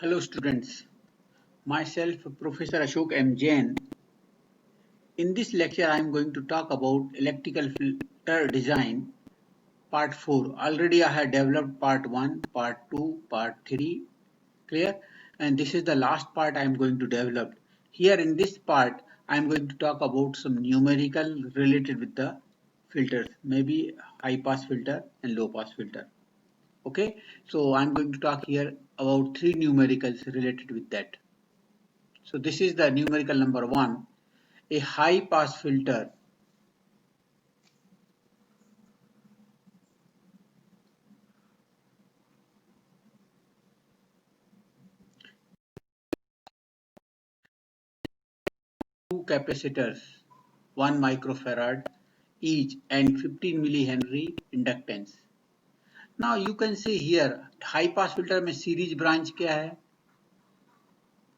Hello students, myself Professor Ashok M. Jain. In this lecture I am going to talk about electrical filter design part 4. Already I have developed part 1, part 2, part 3, clear? And this is the last part I am going to develop. Here in this part I am going to talk about some numerical related with the filters, maybe high pass filter and low pass filter. Okay, so I'm going to talk here about three numericals related with that. So this is the numerical number 1, a high pass filter. Two capacitors, 1 microfarad each and 15 millihenry inductance. Now you can see here high pass filter में series branch क्या है?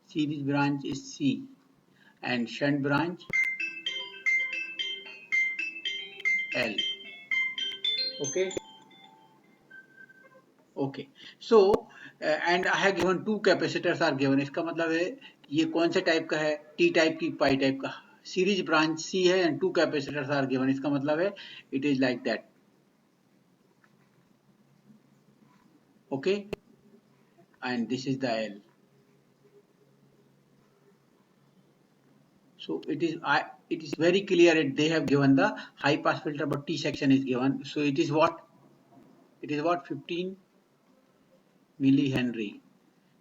Series branch is C and shunt branch L. Okay. Okay. So and I have given two capacitors are given. इसका मतलब है ये कौन से type का है? T टाइप की पाई टाइप का. Series branch C है and two capacitors are given. इसका मतलब है it is like that. Okay. And this is the L. So it is very clear that they have given the high pass filter, but T section is given. So it is what? It is what? 15 millihenry.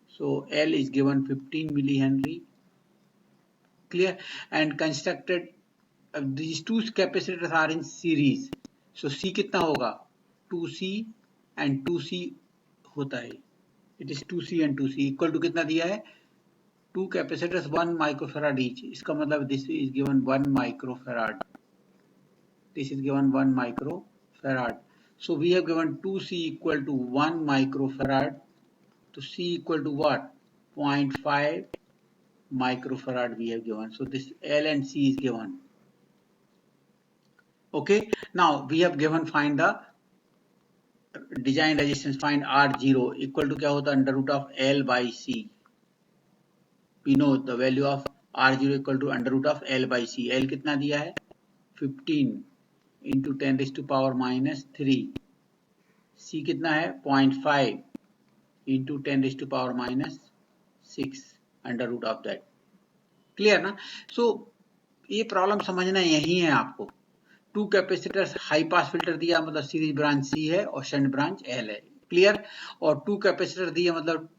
So L is given 15 millihenry. Clear? And constructed these two capacitors are in series. So C कितना होगा? 2C and 2C होता है. It is 2C and 2C equal to कितना दिया है? Two capacitors 1 microfarad each. इसका मतलब this is given 1 microfarad. This is given 1 microfarad. So we have given 2C equal to 1 microfarad. So C equal to what? 0.5 microfarad we have given. So this L and C is given. Okay. Now we have given find the design resistance, find R0 equal to क्या होता है? Under root of L by C. We know the value of R0 equal to under root of L by C. L कितना दिया है? 15 into 10 raised to power minus 3. C कितना है? 0.5 into 10 raised to power minus 6 under root of that. Clear ना? सो ये problem समझना यही है आपको. Two capacitors high pass filter दिया मतलब सीरीज ब्रांच सी है और शंट ब्रांच एल है. क्लियर? और टू कैपेसिटर दिया मतलब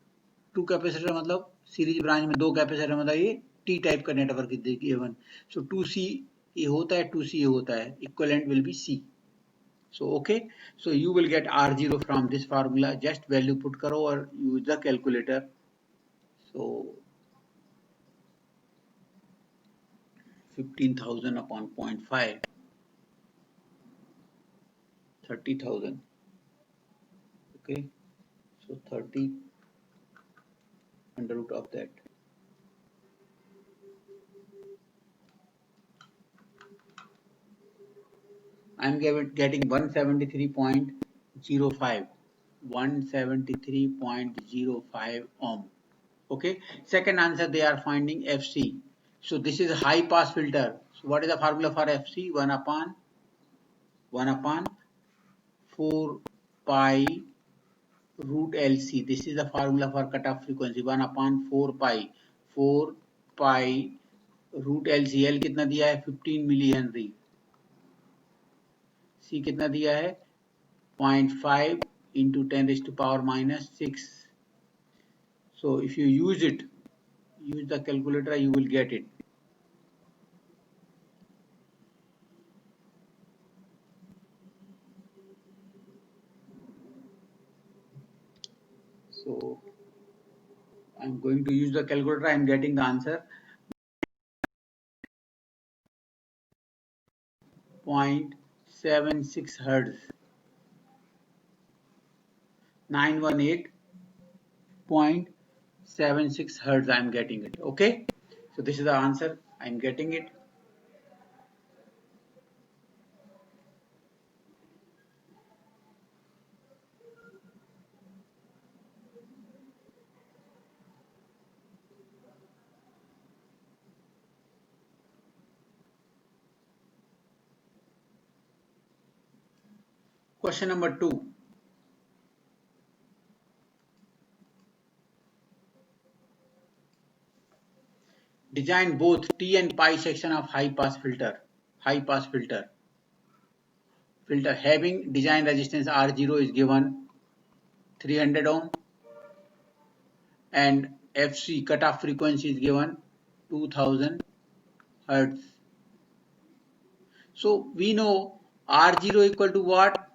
टू कैपेसिटर मतलब सीरीज ब्रांच में दो कैपेसिटर मतलब ये टी टाइप का नेटवर्क गिवन. सो 2C ये होता है, 2C ये होता है, equivalent will be C. So okay, so you will get R0 from this formula. Just value put करो और use the calculator. So 15,000 upon 0.5, 30,000. Okay, so 30 under root of that. I am getting 173.05, 173.05 ohm. Okay, second answer they are finding FC. So this is a high pass filter. So what is the formula for FC? 1 upon 4 pi root LC. This is the formula for cutoff frequency. 1 upon 4 pi. 4 pi root LC. L कितना दिया है? 15 milli henry. C कितना दिया है? 0.5 into 10 raised to power minus 6. So if you use it, use the calculator, you will get it. So I'm going to use the calculator. I'm getting the answer 0.76 hertz. 918.76 hertz. I'm getting it. Okay. So this is the answer. I'm getting it. Question number 2. Design both T and pi section of high pass filter. Filter having design resistance R0 is given 300 ohm and FC cutoff frequency is given 2000 hertz. So we know R0 equal to what?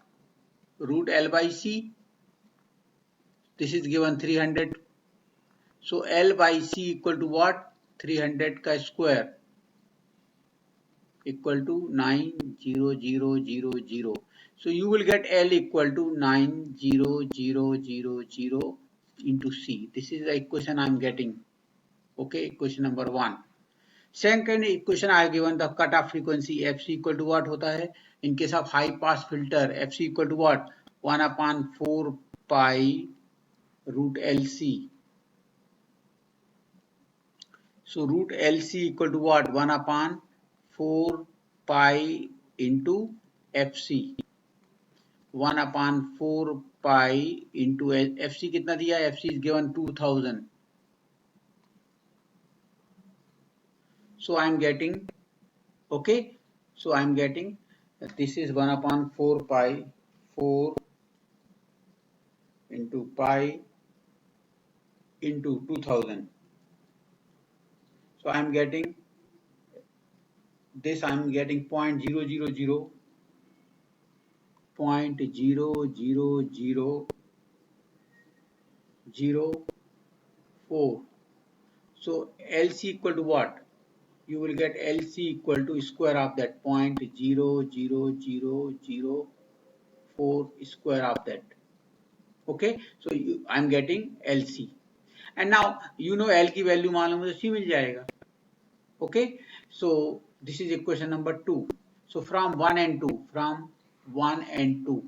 Root L by C. This is given 300. So L by C equal to what? 300 ka square equal to 90000. So you will get L equal to 90000 into C. This is the equation I am getting. Okay, equation number 1. Second equation I have given the cutoff frequency FC equal to what hota hai? In case of high pass filter, FC equal to what? 1 upon 4 pi root LC. So root LC equal to what? 1 upon 4 pi into FC. 1 upon 4 pi into FC कितना दिया? FC is given 2000. So I am getting, okay, so I am getting this is 1 upon 4 pi 4 into pi into 2000. So I am getting this, I am getting 0.00004. So LC equal to what? You will get LC equal to square of that 0.00004 square of that. Okay, so I am getting LC. And now you know L की value मालूम है तो C मिल जाएगा. Okay, so this is equation number 2. So from 1 and 2,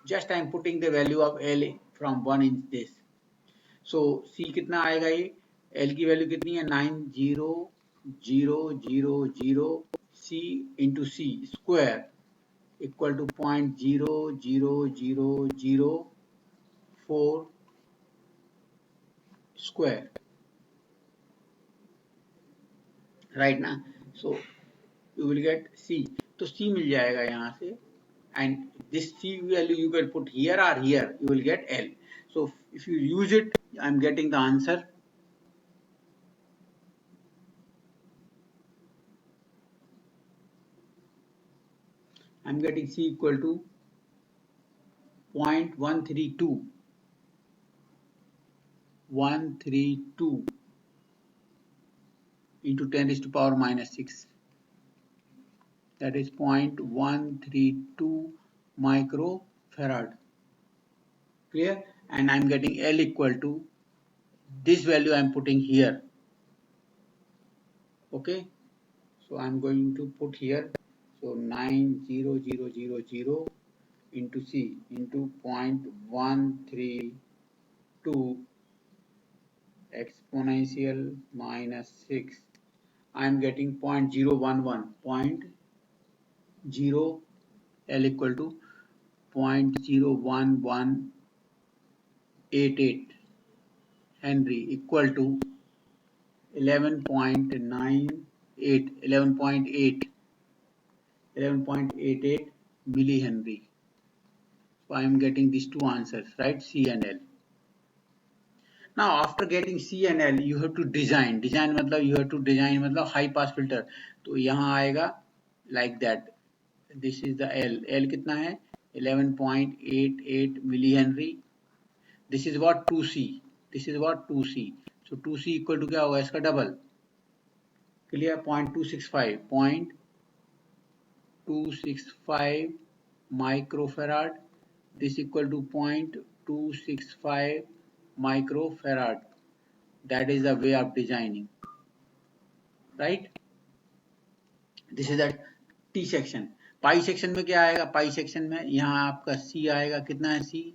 just I am putting the value of L from 1 in this. So C कितना आएगा ये? L की value कितनी है? 90000 C into C square equal to 0.00004 square. Right now, so you will get C. तो C मिल जाएगा यहाँ से, and this C value you can put here or here, you will get L. So if you use it, I am getting the answer. I am getting C equal to 0.132 into 10 raised to power minus 6. That is 0.132 microfarad. Clear? And I am getting L equal to this value I am putting here. Okay, so I am going to put here. So 90000 into C into 0.132 exponential minus 6. I am getting 0.011. 0 L equal to 0.01188 Henry equal to 11.88 millihenry. So I am getting these two answers, right? C and L. Now after getting C and L, you have to design मतलब you have to design मतलब high pass filter. तो यहाँ आएगा like that. This is the L. L कितना है? 11.88 millihenry. This is what 2C. This is what 2C. So 2C equal to क्या होगा? इसका double. Clear? 0.265 microfarad. This equal to 0.265 microfarad. That is the way of designing, right? This is that T section. Pi section में क्या आएगा? पाई section में यहाँ आपका C आएगा. कितना है C?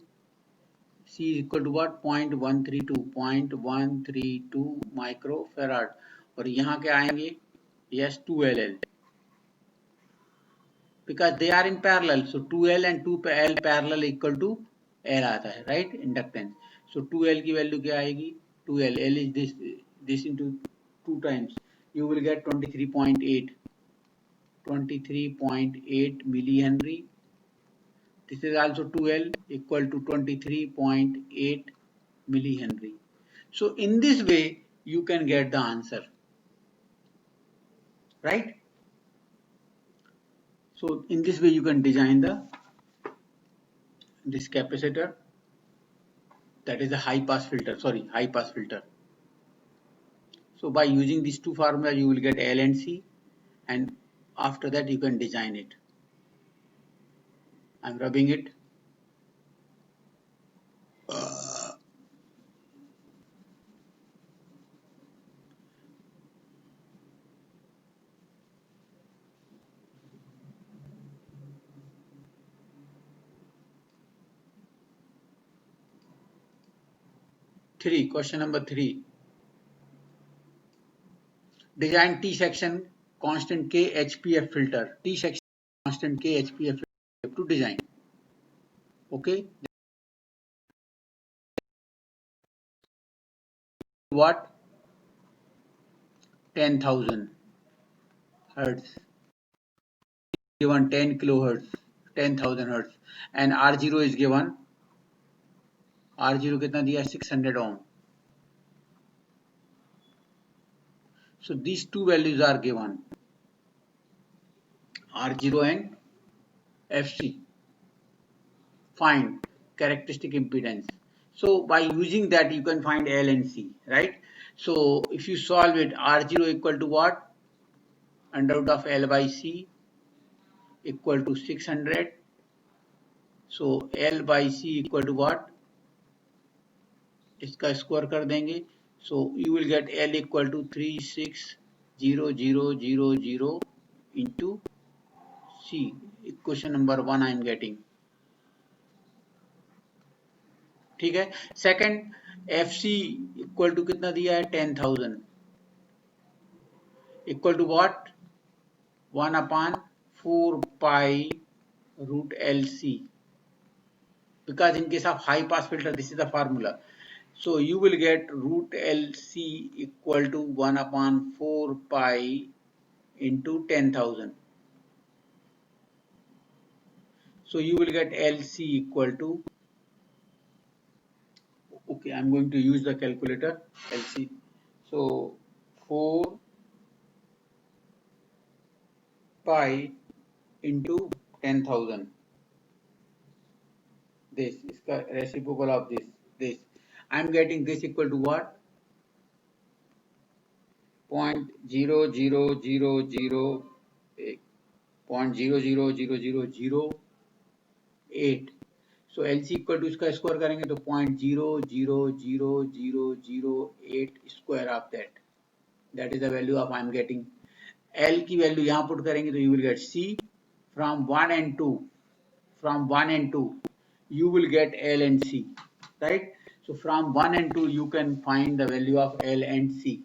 C is equal to what? 0.132 microfarad. और यहाँ क्या आएंगे? Yes, 2LL. because they are in parallel. So 2L and 2L parallel equal to L आता है, right? Inductance. So 2L की value क्या आएगी? 2L. L is this into 2 times. You will get 23.8. 23.8 millihenry. This is also 2L equal to 23.8 millihenry. So in this way you can get the answer, right? So in this way you can design this capacitor, that is a high pass filter. So by using these two formulas you will get L and C, and after that you can design it. I'm rubbing it. Question number 3. Design T section constant K HPF filter. T section constant K HPF filter to design. Okay. What? 10,000 hertz. Given 10 kilohertz, 10,000 hertz, and R0 is given. R0 कितना दिया? 600 ohm. So these two values are given, R0 and FC. Find characteristic impedance. So by using that you can find L and C, right? So if you solve it, R0 equal to what? Under root of L by C equal to 600. So L by C equal to what? इसका square कर देंगे. So you will get L equal to 36000 into C. Equation number 1 I am getting. ठीक है. Second FC equal to कितना दिया है? 10,000 equal to what? 1/4 pi root LC. Because in case of high pass filter this is the formula. So you will get root LC equal to 1/4 pi into 10,000. So you will get LC equal to, okay, I'm going to use the calculator. LC. So 4 pi into 10,000. This is the reciprocal of this. I'm getting this equal to what? 0.000008. So LC equal to इसका square करेंगे तो 0.000008 square of that. That is the value of I am getting. L की value यहाँ put करेंगे तो you will get C. From 1 and 2, you will get L and C, right? So from 1 and 2 you can find the value of L and C.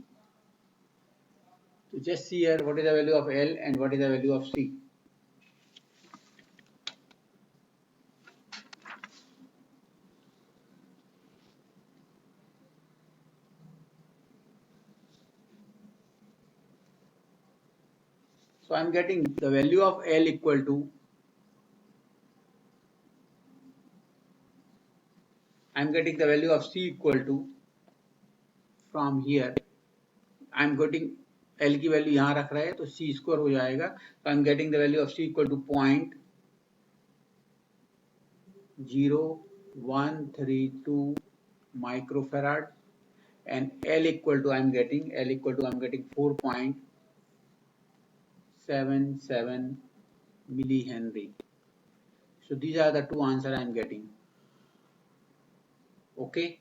So just see here what is the value of L and what is the value of C. So I am getting the value of L equal to, I am getting the value of C equal to, from here I am getting L की value यहाँ रख रहा है तो C square हो जाएगा. So I am getting the value of C equal to 0.0132 microfarad, and L equal to I am getting 4.77 millihenry. So these are the two answers I am getting. Okay.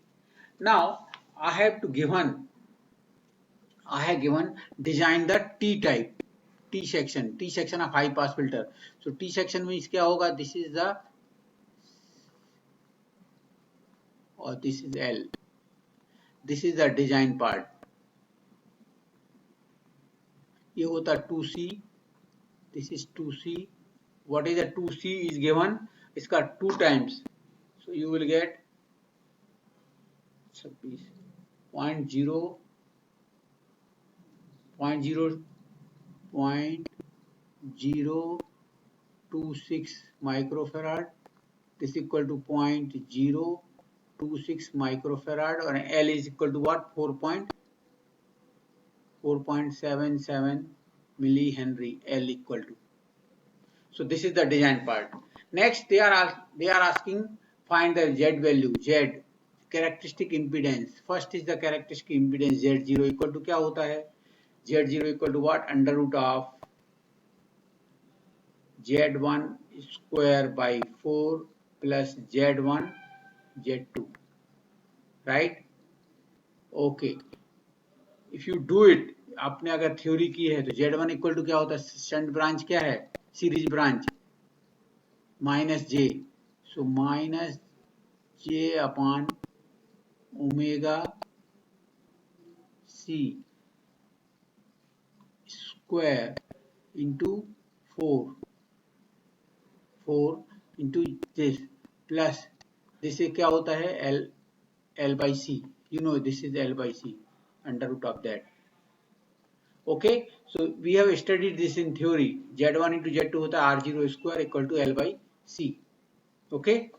Now I have given design the T type, T section of high pass filter. So T section means क्या होगा? This is the, or this is L. This is the design part. ये होता 2C. This is 2C. what is the 2c is given, इसका 2 times, so you will get 0.26 microfarad. This is equal to 0.026 microfarad, or L is equal to what? 4.77 millihenry. L equal to. So this is the design part. Next, they are asking find the Z value. Z characteristic impedance. First is the characteristic impedance Z0 equal to क्या होता है? Z0 equal to what? Under root of Z1 square by 4 plus Z1 Z2. Right? Okay. If you do it, आपने अगर theory की है तो Z1 equal to क्या होता है? शंट ब्रांच क्या है? Series branch minus j, so minus j upon omega c square into 4 into this plus this क्या होता है? L by C. You know this is L by C, under root of that. Okay, so we have studied this in theory. Z1 into Z2 होता है R0 square equal to L by C. Okay,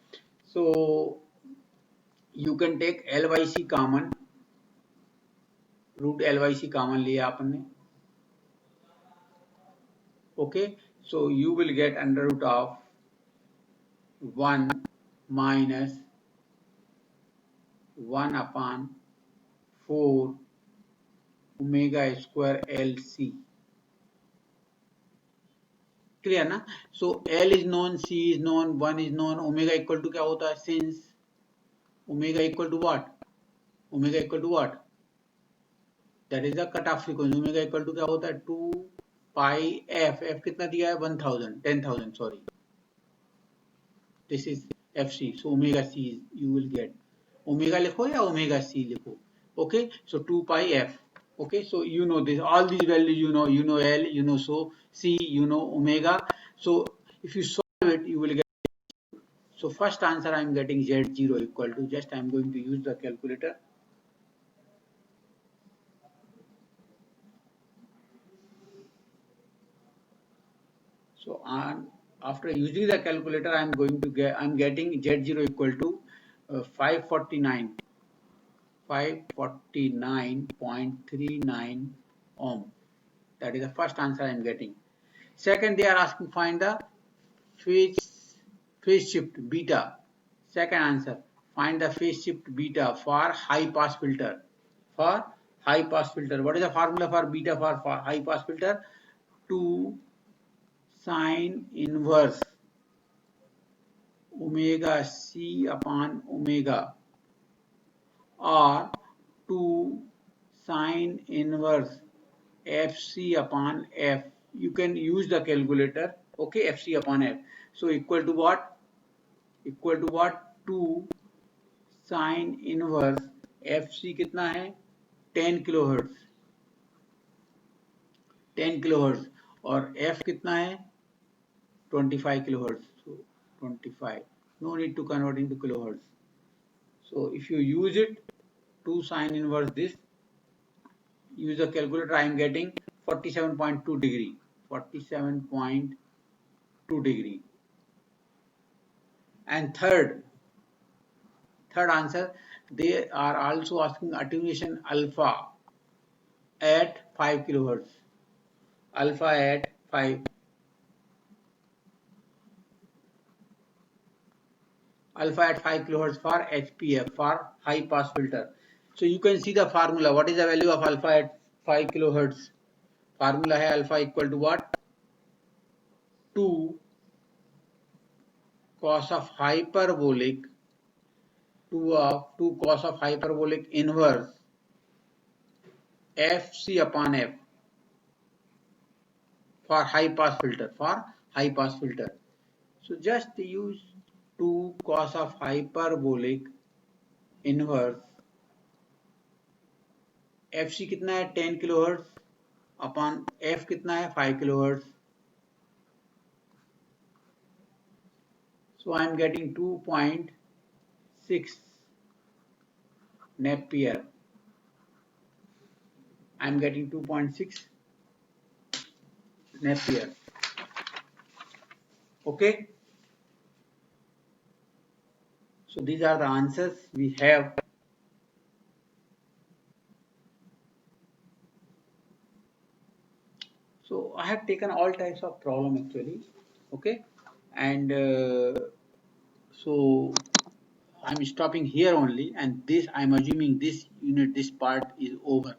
so you can take L by C common, root L by C common लिया आपने. Okay, so you will get under root of 1 minus 1 upon 4 omega square LC. Clear ना? So L is known, C is known, 1 is known, omega equal to क्या होता है? Since omega equal to what? Omega equal to what? That is the cutoff frequency. Omega equal to क्या होता है? 2 pi f. F कितना दिया है? 10,000 sorry. This is FC. So omega C you will get. Omega लिखो या omega C लिखो. Okay, so 2 pi f. Okay, so you know this, all these values you know L, you know so C, you know omega. So if you solve it, you will get. So first answer I am getting Z0 equal to, just I am going to use the calculator. So after using the calculator, I am getting Z0 equal to 549.39 ohm. That is the first answer I am getting. Second, they are asking find the phase shift beta. Second answer, find the phase shift beta for high pass filter. For high pass filter, what is the formula for beta for high pass filter? 2 sine inverse omega C upon omega, or 2 sine inverse FC upon F. You can use the calculator. Okay, FC upon F. So equal to what? Equal to what? 2 sine inverse FC कितना है? 10 kilohertz. 10 kilohertz और F कितना है? 25 kilohertz. So 25. No need to convert into kilohertz. So if you use it, 2 sine inverse this, use the calculator, I am getting 47.2 degree. 47.2 degree. And third answer, they are also asking attenuation alpha at 5 kilohertz. Alpha at 5. Alpha at 5 kilohertz for HPF, for high pass filter. So you can see the formula. What is the value of alpha at 5 kilohertz? Formula है alpha equal to what? 2 cos of hyperbolic 2 cos of hyperbolic inverse FC upon F for high pass filter. For high pass filter. So just use 2 cos of hyperbolic inverse FC कितना है? 10 kilohertz upon F कितना है? 5 kilohertz. So I am getting 2.6 Napier. I am getting 2.6 Napier. Okay. So these are the answers we have. So I have taken all types of problem actually. Okay. And so I'm stopping here only, and this I'm assuming this unit, this part is over.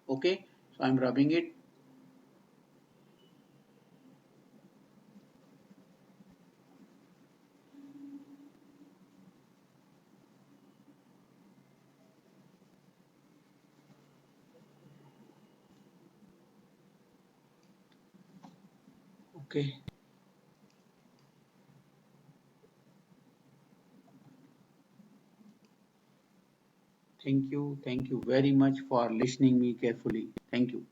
Okay. So I'm rubbing it. Okay. Thank you. Thank you very much for listening me carefully. Thank you.